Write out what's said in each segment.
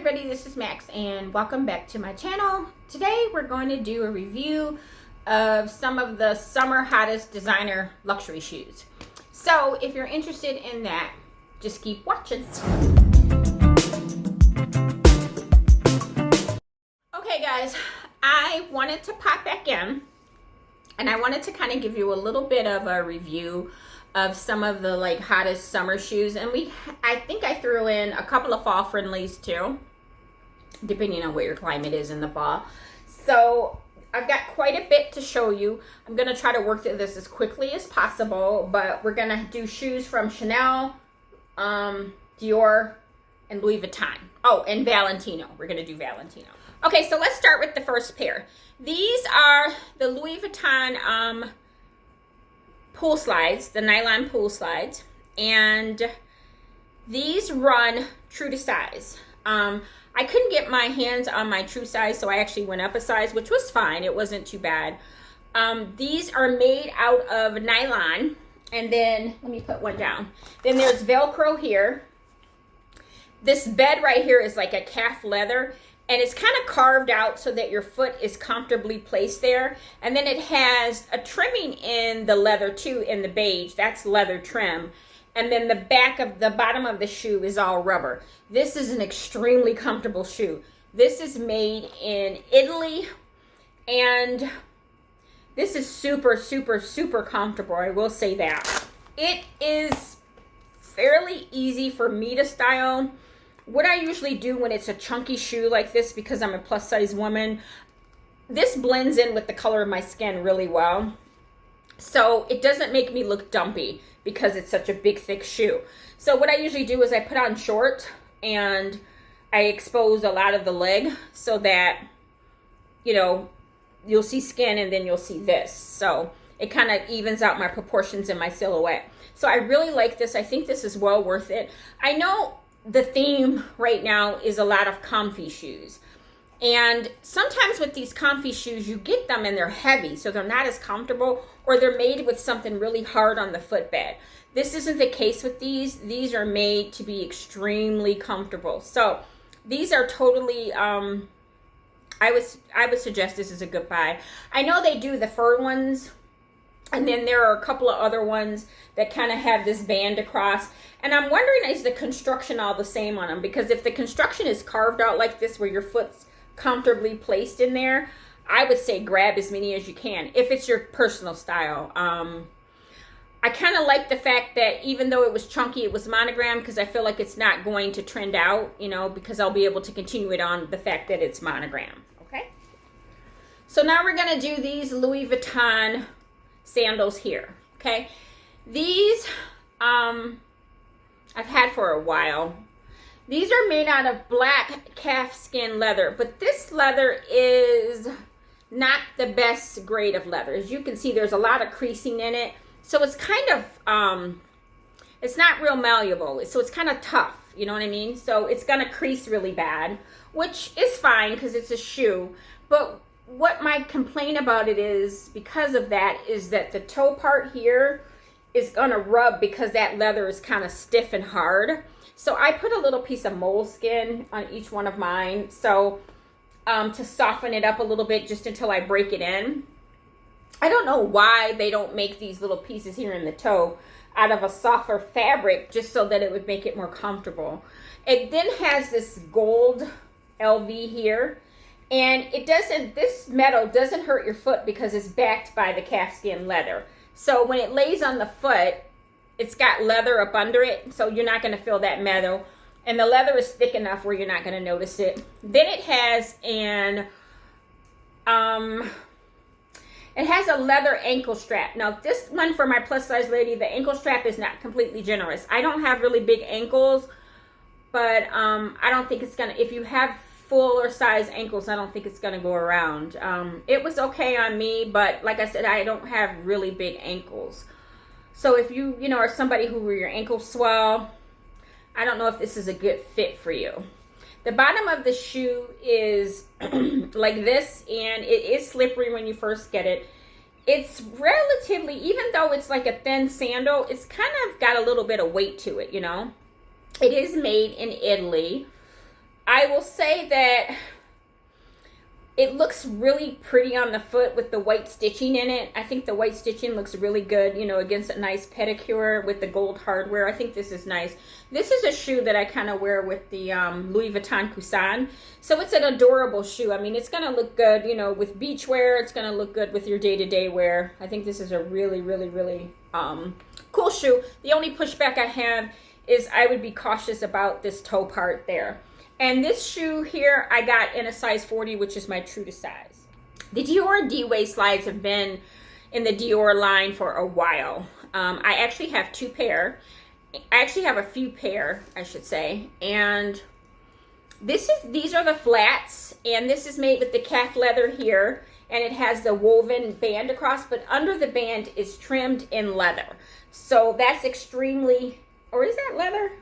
everybody, this is Max and welcome back to my channel. Today we're going to do a review of some of the summer hottest designer luxury shoes. So if you're interested in that, just keep watching. Okay guys, I wanted to pop back in and I wanted to kind of give you a little bit of a review of some of the hottest summer shoes, and I think I threw in a couple of fall friendlies too, depending on what your climate is in the fall. So I've got quite a bit to show you. I'm gonna try to work through this as quickly as possible, but we're gonna do shoes from Chanel, Dior, and Louis Vuitton. Oh, and Valentino. We're gonna do Valentino. Okay, so let's start with the first pair. These are the Louis Vuitton pool slides, the nylon pool slides, and these run true to size. I couldn't get my hands on my true size, so I actually went up a size, which was fine. It wasn't too bad. These are made out of nylon, and then let me put one down. Then there's Velcro here. This bed right here is like a calf leather, and it's kind of carved out so that your foot is comfortably placed there. And then it has a trimming in the leather too, in the beige. That's leather trim. And then the bottom of the shoe is all rubber. This is an extremely comfortable shoe. This is made in Italy, and this is super, super, super comfortable. I will say that. It is fairly easy for me to style. What I usually do when it's a chunky shoe like this, because I'm a plus size woman, this blends in with the color of my skin really well. So it doesn't make me look dumpy because it's such a big, thick shoe. So what I usually do is I put on shorts and I expose a lot of the leg so that, you know, you'll see skin and then you'll see this. So it kind of evens out my proportions in my silhouette. So I really like this. I think this is well worth it. I know the theme right now is a lot of comfy shoes. And sometimes with these comfy shoes, you get them and they're heavy, so they're not as comfortable, or they're made with something really hard on the footbed. This isn't the case with these. These are made to be extremely comfortable. So these are totally, I would suggest this is a good buy. I know they do the fur ones, and then there are a couple of other ones that kind of have this band across. And I'm wondering, is the construction all the same on them? Because if the construction is carved out like this, where your foot's comfortably placed in there, I would say grab as many as you can, if it's your personal style. I kind of like the fact that even though it was chunky, it was monogrammed, because I feel like it's not going to trend out, you know, because I'll be able to continue it on the fact that it's monogram. Okay. So now we're going to do these Louis Vuitton sandals here. Okay. These, I've had for a while. These are made out of black calf skin leather, but this leather is not the best grade of leather. As you can see, there's a lot of creasing in it. So it's kind of, it's not real malleable. So it's kind of tough, you know what I mean? So it's gonna crease really bad, which is fine because it's a shoe. But what my complaint about it is, because of that, is that the toe part here is gonna rub because that leather is kind of stiff and hard. So I put a little piece of moleskin on each one of mine, so to soften it up a little bit, just until I break it in. I don't know why they don't make these little pieces here in the toe out of a softer fabric, just so that it would make it more comfortable. It then has this gold LV here, and it doesn't, this metal doesn't hurt your foot because it's backed by the calfskin leather. So when it lays on the foot, it's got leather up under it, so you're not going to feel that metal. And the leather is thick enough where you're not going to notice it. Then it has it has a leather ankle strap. Now this one, for my plus size lady, the ankle strap is not completely generous. I don't have really big ankles, but I don't think it's going to, if you have fuller size ankles, I don't think it's going to go around. It was okay on me, but like I said, I don't have really big ankles. So if you are somebody who your ankles swell, I don't know if this is a good fit for you. The bottom of the shoe is like this, and it is slippery when you first get it. It's relatively, even though it's like a thin sandal, it's kind of got a little bit of weight to it, you know. It is made in Italy. I will say that it looks really pretty on the foot with the white stitching in it. I think the white stitching looks really good, you know, against a nice pedicure with the gold hardware. I think this is nice. This is a shoe that I kind of wear with the Louis Vuitton Cousin. So it's an adorable shoe. I mean, it's going to look good, you know, with beach wear. It's going to look good with your day-to-day wear. I think this is a really, really, really cool shoe. The only pushback I have is I would be cautious about this toe part there. And this shoe here, I got in a size 40, which is my true to size. The Dior D-way slides have been in the Dior line for a while. I actually have two pair. I actually have a few pair, I should say. And these are the flats, and this is made with the calf leather here, and it has the woven band across, but under the band is trimmed in leather. So that's extremely, or is that leather?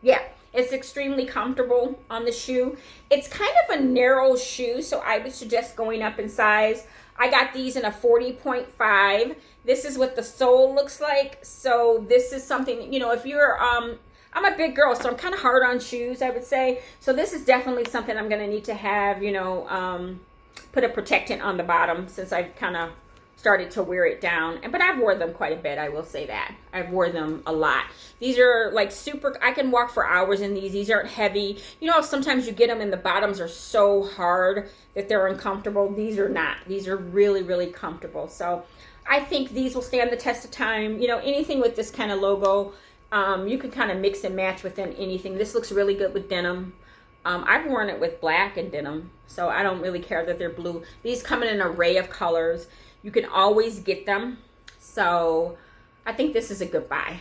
Yeah. It's extremely comfortable on the shoe. It's kind of a narrow shoe, so I would suggest going up in size. I got these in a 40.5. This is what the sole looks like. So this is something, you know, if you're, I'm a big girl, so I'm kind of hard on shoes, I would say. So this is definitely something I'm going to need to have, you know, put a protectant on the bottom since I've kind of started to wear it down. But I've worn them quite a bit, I will say that. I've worn them a lot. These are like super, I can walk for hours in these. These aren't heavy. You know, sometimes you get them and the bottoms are so hard that they're uncomfortable. These are not. These are really, really comfortable. So I think these will stand the test of time. You know, anything with this kind of logo, you can kind of mix and match within anything. This looks really good with denim. I've worn it with black and denim, so I don't really care that they're blue. These come in an array of colors. You can always get them. So I think this is a good buy.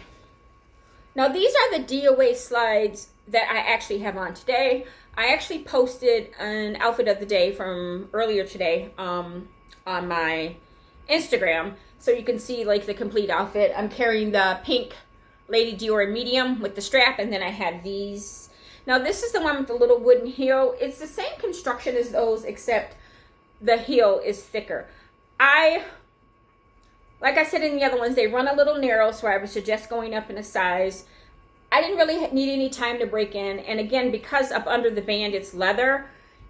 Now these are the D-way slides that I actually have on today. I actually posted an outfit of the day from earlier today on my Instagram. So you can see like the complete outfit. I'm carrying the pink Lady Dior medium with the strap, and then I have these. Now this is the one with the little wooden heel. It's the same construction as those, except the heel is thicker. Like I said in the other ones, they run a little narrow, so I would suggest going up in a size. I didn't really need any time to break in. And again, because up under the band it's leather,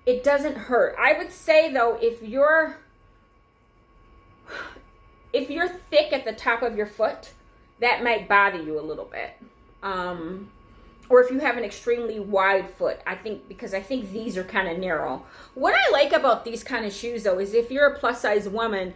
it doesn't hurt. I would say though, if you're thick at the top of your foot, that might bother you a little bit. Or if you have an extremely wide foot, because I think these are kind of narrow. What I like about these kind of shoes though is if you're a plus size woman,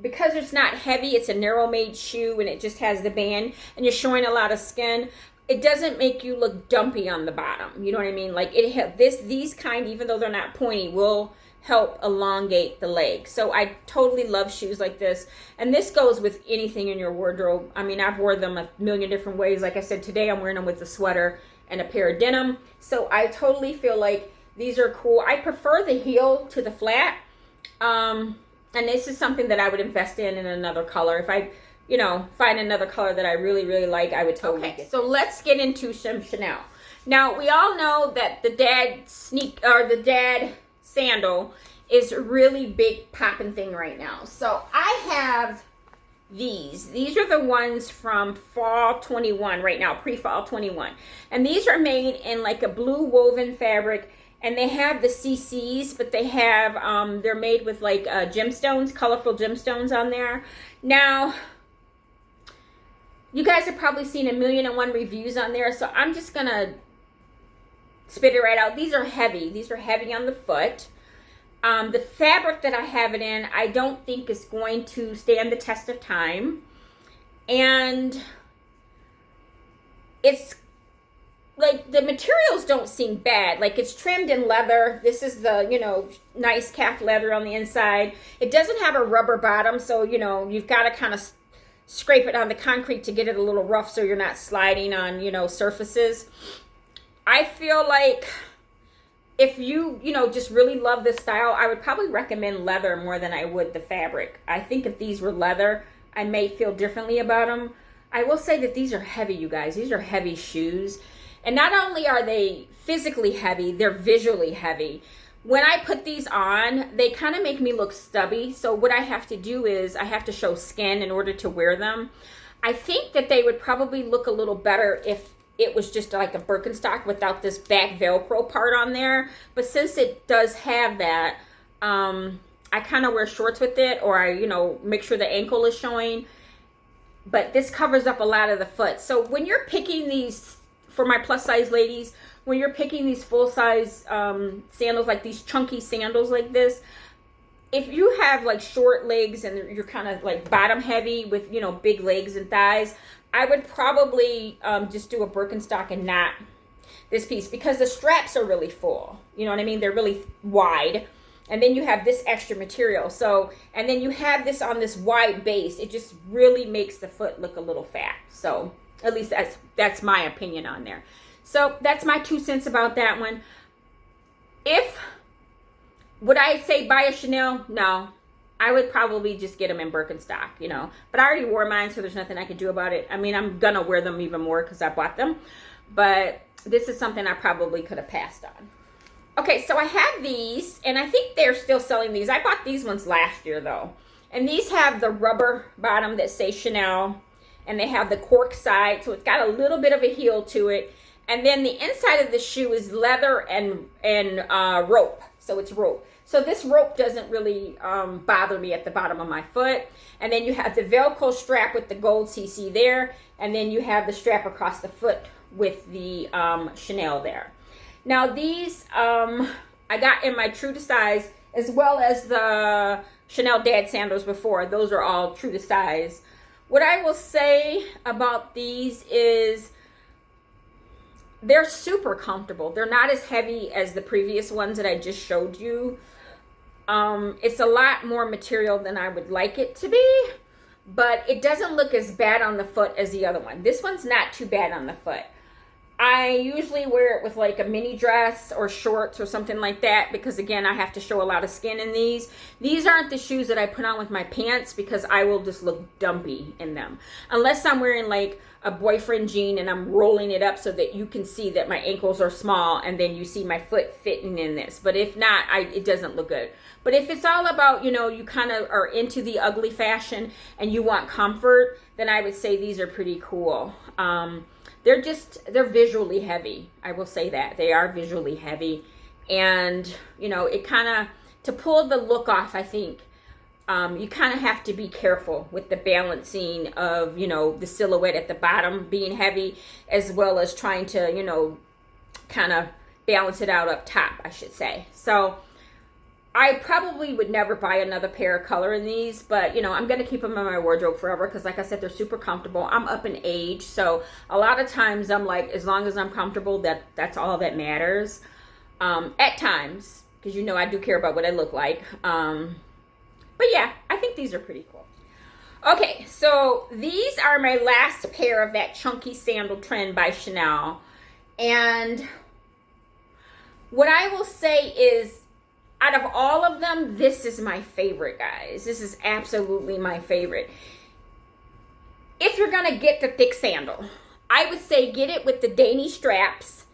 because it's not heavy, it's a narrow made shoe and it just has the band and you're showing a lot of skin, it doesn't make you look dumpy on the bottom. You know what I mean? Like these kind, even though they're not pointy, will help elongate the leg. So I totally love shoes like this. And this goes with anything in your wardrobe. I mean, I've worn them a million different ways. Like I said, today I'm wearing them with a sweater and a pair of denim. So I totally feel like these are cool. I prefer the heel to the flat. And this is something that I would invest in another color. If I, you know, find another color that I really, really like, I would totally get it. So let's get into some Chanel. Now, we all know that the dad sandal is a really big popping thing right now. So I have these. These are the ones from fall 21 right now, pre-fall 21. And these are made in like a blue woven fabric. And they have the CCs, but they have, they're made with like gemstones, colorful gemstones on there. Now, you guys have probably seen 1,000,001 reviews on there, so I'm just gonna spit it right out. These are heavy. These are heavy on the foot. The fabric that I have it in, I don't think is going to stand the test of time. And it's like the materials don't seem bad. Like it's trimmed in leather. This is the, you know, nice calf leather on the inside. It doesn't have a rubber bottom, so, you know, you've got to kind of scrape it on the concrete to get it a little rough so you're not sliding on, you know, surfaces. I feel like if you know, just really love this style, I would probably recommend leather more than I would the fabric. I think if these were leather, I may feel differently about them. I will say that these are heavy, you guys. These are heavy shoes. And not only are they physically heavy, they're visually heavy. When I put these on, they kind of make me look stubby. So what I have to do is I have to show skin in order to wear them. I think that they would probably look a little better if it was just like a Birkenstock without this back Velcro part on there. But since it does have that, I kind of wear shorts with it, or I, you know, make sure the ankle is showing. But this covers up a lot of the foot. So when you're picking these, for my plus size ladies, when you're picking these full size sandals, like these chunky sandals like this, if you have like short legs and you're kind of like bottom heavy with, you know, big legs and thighs, I would probably just do a Birkenstock and not this piece, because the straps are really full. You know what I mean? They're really wide. And then you have this extra material. So, and then you have this on this wide base. It just really makes the foot look a little fat. So at least that's my opinion on there. So that's my 2 cents about that one. Would I say buy a Chanel? No. I would probably just get them in Birkenstock, you know. But I already wore mine, so there's nothing I could do about it. I mean, I'm going to wear them even more because I bought them. But this is something I probably could have passed on. Okay, so I have these, and I think they're still selling these. I bought these ones last year, though. And these have the rubber bottom that say Chanel, and they have the cork side, so it's got a little bit of a heel to it. And then the inside of the shoe is leather and rope, so it's rope. So this rope doesn't really bother me at the bottom of my foot. And then you have the Velcro strap with the gold CC there. And then you have the strap across the foot with the Chanel there. Now these I got in my true to size, as well as the Chanel Dad sandals before. Those are all true to size. What I will say about these is they're super comfortable. They're not as heavy as the previous ones that I just showed you. It's a lot more material than I would like it to be, but it doesn't look as bad on the foot as the other one. This one's not too bad on the foot. I usually wear it with like a mini dress or shorts or something like that, because again, I have to show a lot of skin in these. These aren't the shoes that I put on with my pants, because I will just look dumpy in them. Unless I'm wearing like a boyfriend jean and I'm rolling it up so that you can see that my ankles are small, and then you see my foot fitting in this. But if not, it doesn't look good. But if it's all about, you know, you kind of are into the ugly fashion and you want comfort, then I would say these are pretty cool. They're visually heavy. I will say that. They are visually heavy. And, you know, it kind of, to pull the look off, I think, you kind of have to be careful with the balancing of, you know, the silhouette at the bottom being heavy, as well as trying to, you know, kind of balance it out up top, I should say. So I probably would never buy another pair of color in these, but, you know, I'm going to keep them in my wardrobe forever, because like I said, they're super comfortable. I'm up in age, so a lot of times I'm like, as long as I'm comfortable, that's all that matters. At times, because, you know, I do care about what I look like. But yeah, I think these are pretty cool. Okay, so these are my last pair of that chunky sandal trend by Chanel. And what I will say is, out of all of them, this is my favorite, guys. This is absolutely my favorite. If you're going to get the thick sandal, I would say get it with the dainty straps.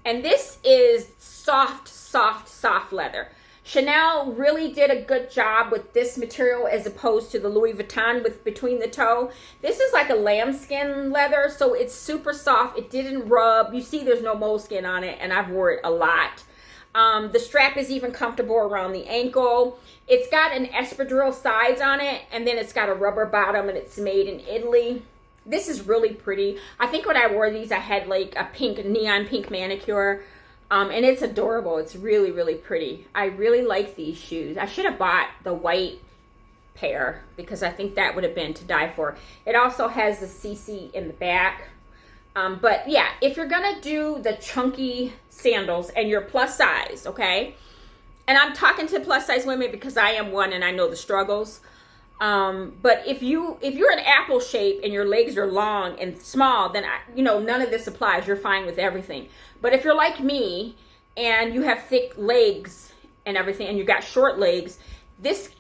And this is soft, soft, soft leather. Chanel really did a good job with this material as opposed to the Louis Vuitton with between the toe. This is like a lambskin leather, so it's super soft. It didn't rub. You see there's no moleskin on it, and I've wore it a lot. The strap is even comfortable around the ankle. It's got an espadrille sides on it, and then it's got a rubber bottom, and it's made in Italy. This is really pretty. I think when I wore these, I had like a pink, neon pink manicure, and it's adorable. It's really, really pretty. I really like these shoes. I should have bought the white pair, because I think that would have been to die for. It also has the CC in the back. But yeah, if you're going to do the chunky sandals and you're plus size, okay? And I'm talking to plus size women because I am one and I know the struggles. But if you're an apple shape and your legs are long and small, then, you know, none of this applies. You're fine with everything. But if you're like me and you have thick legs and everything, and you got short legs, this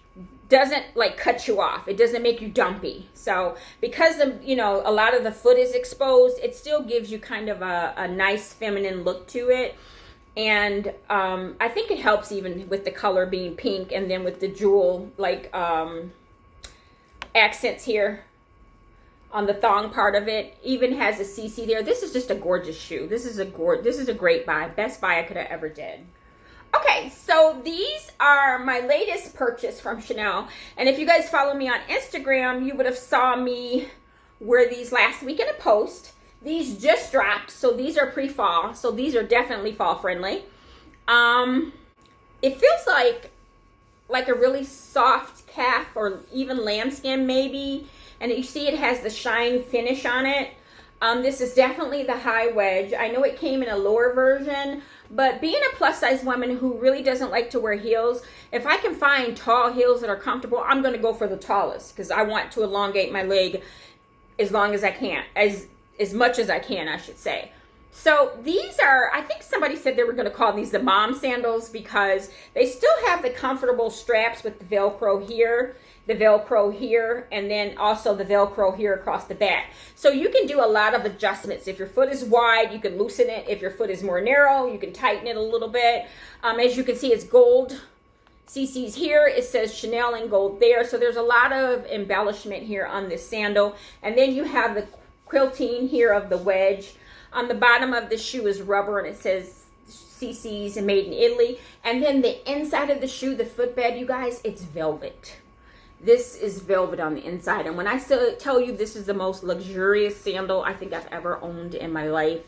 doesn't like cut you off. It doesn't make you dumpy. So because you know, a lot of the foot is exposed, it still gives you kind of a nice feminine look to it. And I think it helps even with the color being pink, and then with the jewel like accents here on the thong part of it. Even has a CC there. This is just a gorgeous shoe. This is a great buy. Best buy I could have ever did. Okay, so these are my latest purchase from Chanel. And if you guys follow me on Instagram, you would have saw me wear these last week in a post. These just dropped, so these are pre-fall. So these are definitely fall friendly. It feels like a really soft calf or even lambskin maybe. And you see it has the shine finish on it. This is definitely the high wedge. I know it came in a lower version, but being a plus size woman who really doesn't like to wear heels, if I can find tall heels that are comfortable, I'm going to go for the tallest because I want to elongate my leg as long as I can, as much as I can, I should say. So these are, I think somebody said they were going to call these the mom sandals because they still have the comfortable straps with the Velcro here, and then also the Velcro here across the back. So you can do a lot of adjustments. If your foot is wide, you can loosen it. If your foot is more narrow, you can tighten it a little bit. As you can see, it's gold CC's here. It says Chanel in gold there. So there's a lot of embellishment here on this sandal. And then you have the quilting here of the wedge. On the bottom of the shoe is rubber and it says CC's and made in Italy. And then the inside of the shoe, the footbed, you guys, it's velvet. This is velvet on the inside. And when I tell you this is the most luxurious sandal I think I've ever owned in my life,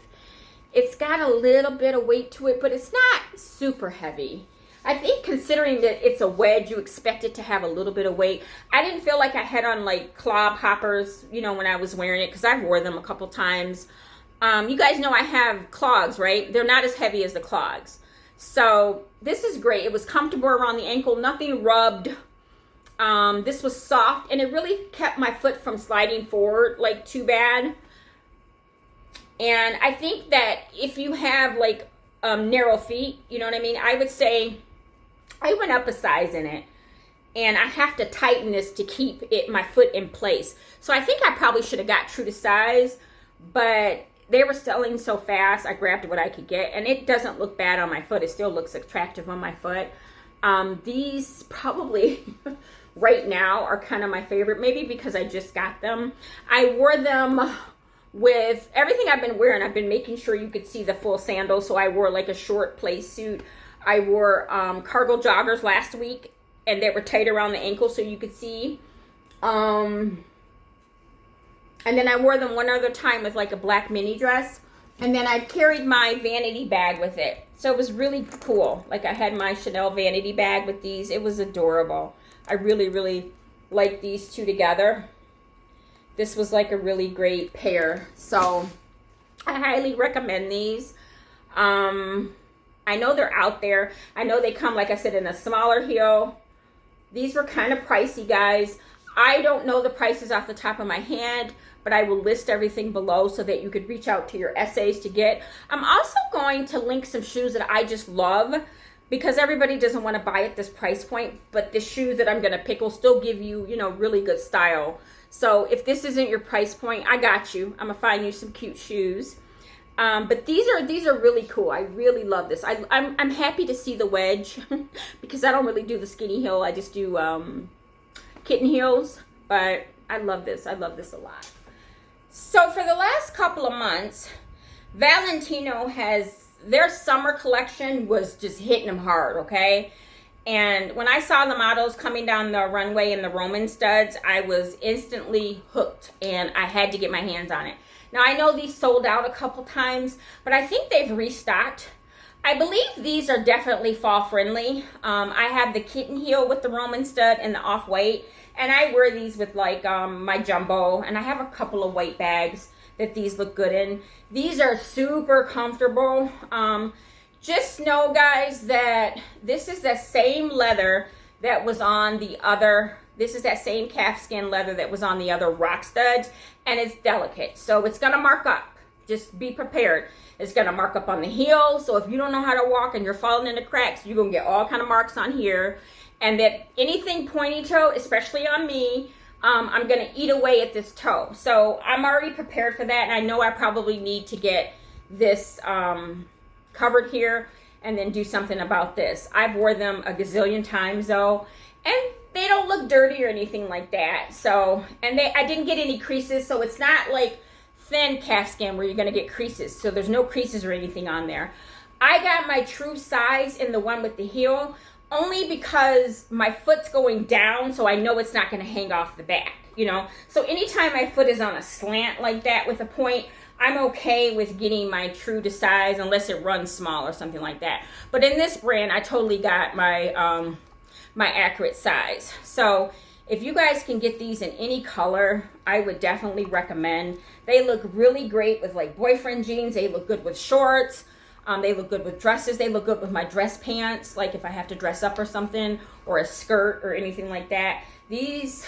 it's got a little bit of weight to it, but it's not super heavy. I think considering that it's a wedge, you expect it to have a little bit of weight. I didn't feel like I had on like clog hoppers, you know, when I was wearing it because I've wore them a couple times. You guys know I have clogs, right? They're not as heavy as the clogs. So this is great. It was comfortable around the ankle, nothing rubbed. This was soft and it really kept my foot from sliding forward like too bad. And I think that if you have like narrow feet, you know what I mean? I would say I went up a size in it and I have to tighten this to keep my foot in place. So I think I probably should have got true to size, but they were selling so fast. I grabbed what I could get and it doesn't look bad on my foot. It still looks attractive on my foot. These probably right now are kind of my favorite, maybe because I just got them. I wore them with everything I've been wearing. I've been making sure you could see the full sandal. So I wore like a short play suit. I wore cargo joggers last week and they were tight around the ankle so you could see. And then I wore them one other time with like a black mini dress. And then I carried my vanity bag with it. So it was really cool. Like I had my Chanel vanity bag with these. It was adorable. I really, really like these two together. This was like a really great pair. So I highly recommend these. I know they're out there. I know they come, like I said, in a smaller heel. These were kind of pricey, guys. I don't know the prices off the top of my head, but I will list everything below so that you could reach out to your essays to get. I'm also going to link some shoes that I just love because everybody doesn't want to buy at this price point, but the shoes that I'm going to pick will still give you, you know, really good style. So if this isn't your price point, I got you. I'm going to find you some cute shoes. But these are really cool. I really love this. I'm happy to see the wedge because I don't really do the skinny heel. I just do kitten heels, but I love this. I love this a lot. So for the last couple of months, Valentino their summer collection was just hitting them hard, okay? And when I saw the models coming down the runway in the Roman studs, I was instantly hooked and I had to get my hands on it. Now I know these sold out a couple times, but I think they've restocked. I believe these are definitely fall friendly. I have the kitten heel with the Roman stud and the off-white, and I wear these with like my jumbo, and I have a couple of white bags that these look good in. These are super comfortable. Just know, guys, that this is the same leather that was on the other, this is that same calfskin leather that was on the other rock studs, and it's delicate, so it's gonna mark up. Just be prepared. It's gonna mark up on the heel, so if you don't know how to walk and you're falling into cracks, you're gonna get all kind of marks on here. And that anything pointy toe, especially on me, I'm gonna eat away at this toe. So I'm already prepared for that, and I know I probably need to get this covered here and then do something about this. I've wore them a gazillion times though, and they they don't look dirty or anything like that. So, and I didn't get any creases, so it's not like thin calfskin where you're gonna get creases. So there's no creases or anything on there. I got my true size in the one with the heel only because my foot's going down, so I know it's not gonna hang off the back, you know? So anytime my foot is on a slant like that with a point, I'm okay with getting my true to size unless it runs small or something like that. But in this brand, I totally got my my accurate size. So if you guys can get these in any color, I would definitely recommend. They look really great with like boyfriend jeans. They look good with shorts. They look good with dresses. They look good with my dress pants, like if I have to dress up or something, or a skirt or anything like that. These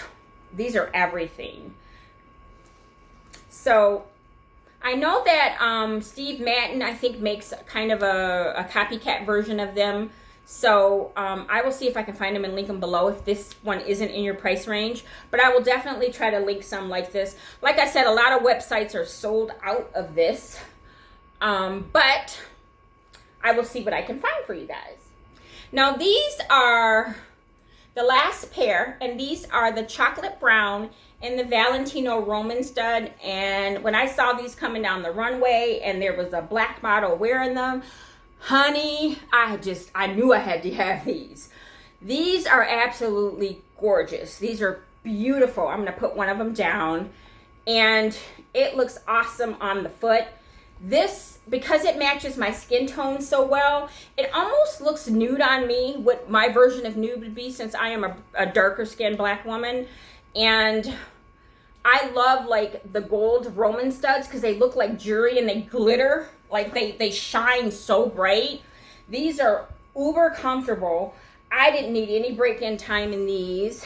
are everything. So I know that Steve Madden, I think, makes kind of a copycat version of them. So I will see if I can find them and link them below if this one isn't in your price range. But I will definitely try to link some like this. Like I said, a lot of websites are sold out of this. But I will see what I can find for you guys. Now these are the last pair, and these are the chocolate brown and the Valentino Roman stud. And when I saw these coming down the runway and there was a black model wearing them, honey, I knew I had to have these. These are absolutely gorgeous. These are beautiful. I'm gonna put one of them down, and it looks awesome on the foot. This, because it matches my skin tone so well, it almost looks nude on me, what my version of nude would be, since I am a darker skinned black woman. And I love like the gold Roman studs because they look like jewelry and they glitter, like they shine so bright. These are uber comfortable. I didn't need any break-in time in these.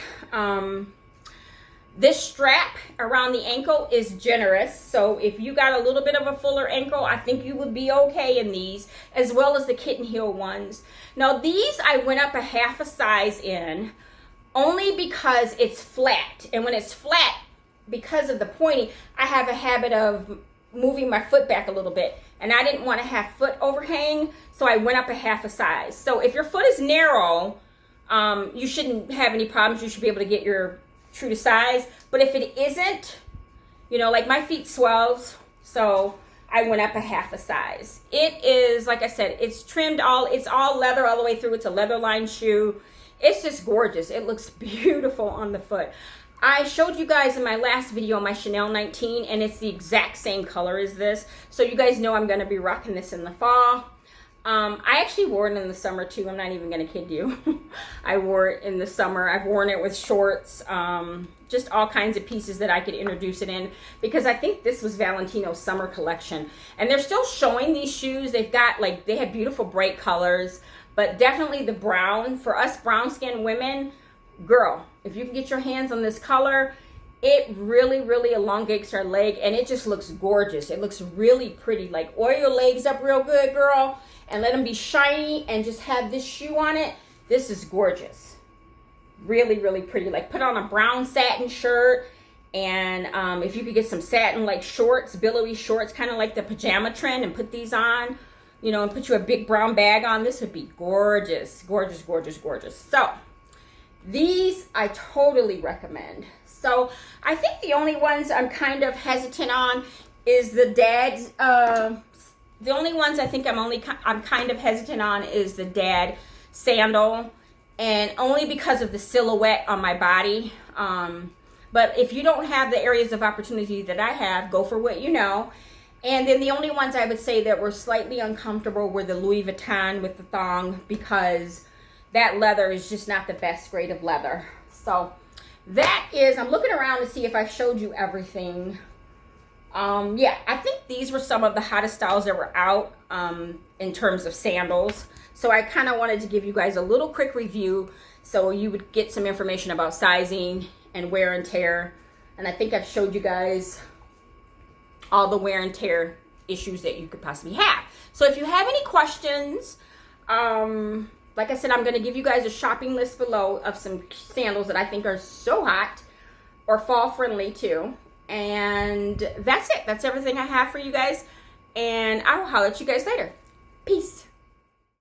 This strap around the ankle is generous, so if you got a little bit of a fuller ankle, I think you would be okay in these, as well as the kitten heel ones. Now these I went up a half a size in, only because it's flat, and when it's flat, because of the pointy, I have a habit of moving my foot back a little bit, and I didn't want to have foot overhang, so I went up a half a size. So if your foot is narrow, you shouldn't have any problems. You should be able to get your true to size. But if it isn't, you know, like my feet swells, so I went up a half a size. It is, like I said, it's trimmed it's all leather all the way through. It's a leather lined shoe. It's just gorgeous. It looks beautiful on the foot. I showed you guys in my last video my Chanel 19, and it's the exact same color as this. So you guys know I'm gonna be rocking this in the fall. I actually wore it in the summer too. I'm not even gonna kid you. I wore it in the summer. I've worn it with shorts, just all kinds of pieces that I could introduce it in, because I think this was Valentino's summer collection. And they're still showing these shoes. They've got like, they have beautiful bright colors, but definitely the brown, for us brown skinned women, girl, if you can get your hands on this color, it really, really elongates our leg, and it just looks gorgeous. It looks really pretty. Like, oil your legs up real good, girl, and let them be shiny, and just have this shoe on it. This is gorgeous. Really, really pretty. Like, put on a brown satin shirt, and if you could get some satin like shorts, billowy shorts, kind of like the pajama trend, and put these on, you know, and put you a big brown bag on, this would be gorgeous. Gorgeous, gorgeous, gorgeous. So these I totally recommend. So I think the only ones I'm kind of hesitant on is the dad's, the only ones I think I'm kind of hesitant on is the dad sandal, and only because of the silhouette on my body. But if you don't have the areas of opportunity that I have, go for what you know. And then the only ones I would say that were slightly uncomfortable were the Louis Vuitton with the thong, because that leather is just not the best grade of leather. So that is, I'm looking around to see if I showed you everything. Yeah, I think these were some of the hottest styles that were out in terms of sandals. So I kind of wanted to give you guys a little quick review so you would get some information about sizing and wear and tear. And I think I've showed you guys all the wear and tear issues that you could possibly have. So if you have any questions, like I said, I'm going to give you guys a shopping list below of some sandals that I think are so hot or fall friendly too. And that's it. That's everything I have for you guys. And I will holler at you guys later. Peace.